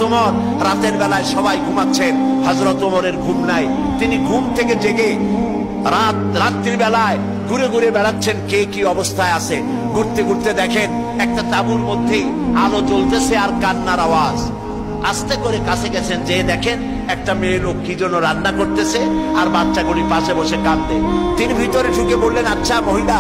ওমর রাতের বেলায় সবাই ঘুমাচ্ছেন, হযরত ওমরের ঘুম নাই। তিনি ঘুম থেকে জেগে রাত্রির বেলায় ঘুরে ঘুরে বেড়াচ্ছেন কে কি অবস্থায় আছে। ঘুরতে ঘুরতে দেখেন একটা তাঁবুর মধ্যে আলো জ্বলতেছে আর কান্নার আওয়াজ। আস্তে করে কাছে গেছেন, যে দেখেন একটা মেয়ে লোক কি জন্য রান্না করতেছে আর বাচ্চাগুলি পাশে বসে কাঁদে। তিনি ভিতরে ঢুকে বললেন, আচ্ছা মহিলা,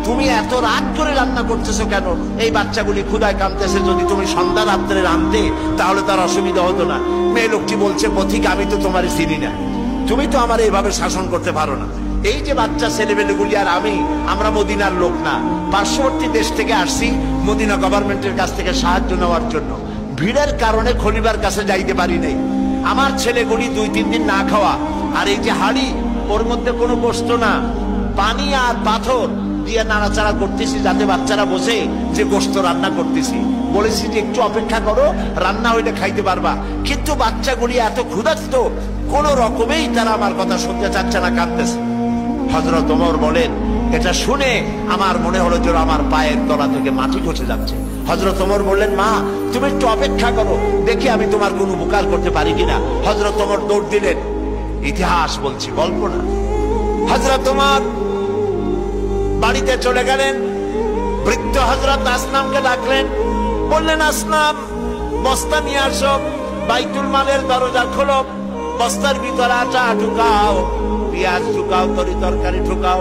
তুমি এত রাত করে রান্না করতেছো কেন? এই বাচ্চাগুলি ক্ষুধায় কাঁদতেছে, যদি তুমি সন্ধ্যা রাত্রে রাঁধতে তাহলে তার অসুবিধা হতো না। মেয়ে লোকটি বলছে, পথিক আমি তো তোমার চিনি না, তুমি তো আমার এইভাবে শাসন করতে পারো না। এই যে বাচ্চা ছেলেমেয়েগুলি আর আমরা মদিনার লোক না, পার্শ্ববর্তী দেশ থেকে আসছি মদিনা গভর্নমেন্টের কাছ থেকে সাহায্য নেওয়ার জন্য। ভিড়ের কারণে খলিফার কাছে যাইতে পারি নাই। আমার ছেলেগুলি 2-3 দিন না খাওয়া, আর এই যে হাড়ি ওর মধ্যে কোনো গোশত না, পানি আর পাথর দিয়ে নাড়াচাড়া করতেছি যাতে বাচ্চারা বসে যে গোশত রান্না করতেছি। বলেছি যে একটু অপেক্ষা করো, রান্না হইলে খাইতে পারবা। কিন্তু বাচ্চাগুলি এত ক্ষুধার্ত, কোন রকমেই তারা আমার কথা শুনতে চাচ্ছে না, কাঁদতেছে। হযরত ওমর বলেন, এটা শুনে আমার মনে হলো যে আমার পায়ের তলা থেকে মাটি খসে যাচ্ছে। হযরত ওমর বললেন, মা তুমি একটু অপেক্ষা করো, দেখি আমি তোমার কোনো উপকার করতে পারি কিনা। হযরত ওমর দৌড় দিলেন। ইতিহাস বলছি, গল্প না। হযরত ওমর বাড়িতে চলে গেলেন। বৃদ্ধ হযরত আসলামকে ডাকলেন, বললেন, আসলাম বস্তা নিয়ে আসো, বাইতুল মালের দরজা খোলো, বস্তার ভিতরে আটা ঢুকাও, পেঁয়াজ ঢুকাও, তরি তরকারি ঢুকাও।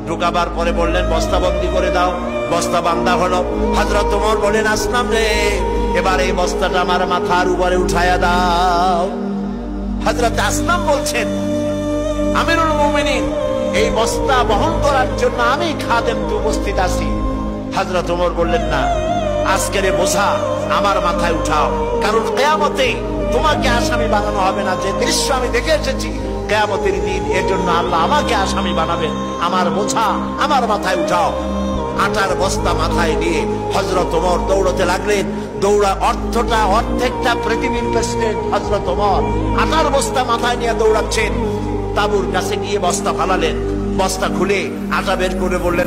ঢুকাবার পরে বললেন, বস্তা বন্দি করে দাও। বস্তা বান্ধা হলো। হযরত ওমর বলেন, আসলাম রে, এবার এই বস্তাটা আমার মাথার উপরে উঠায়া দাও। হযরত আসলাম বলছেন, আমিরুল মুমিনিন, এই বস্তা বহন করার জন্য আমি খাদেম উপস্থিত আছি। হযরত ওমর বললেন, না, আজকের বোঝা আমার মাথায় উঠাও, কারণ কিয়ামতে তোমাকে আসামি বানানো হবে না। যে দৃশ্য আমি দেখে এসেছি কিয়ামতের দিন, এর জন্য আল্লাহ আমাকে আসামি বানাবেন। আমার বোঝা আমার মাথায় উঠাও। আটার বস্তা মাথায় নিয়ে হযরত ওমর দৌড়তে লাগলেন। অর্ধেকটা পৃথিবীর প্রেসিডেন্ট হযরত ওমর আটার বস্তা মাথায় নিয়ে দৌড়াচ্ছেন। তাঁবুর কাছে গিয়ে বস্তা ফালালেন, বস্তা খুলে আটা বের করে বললেন,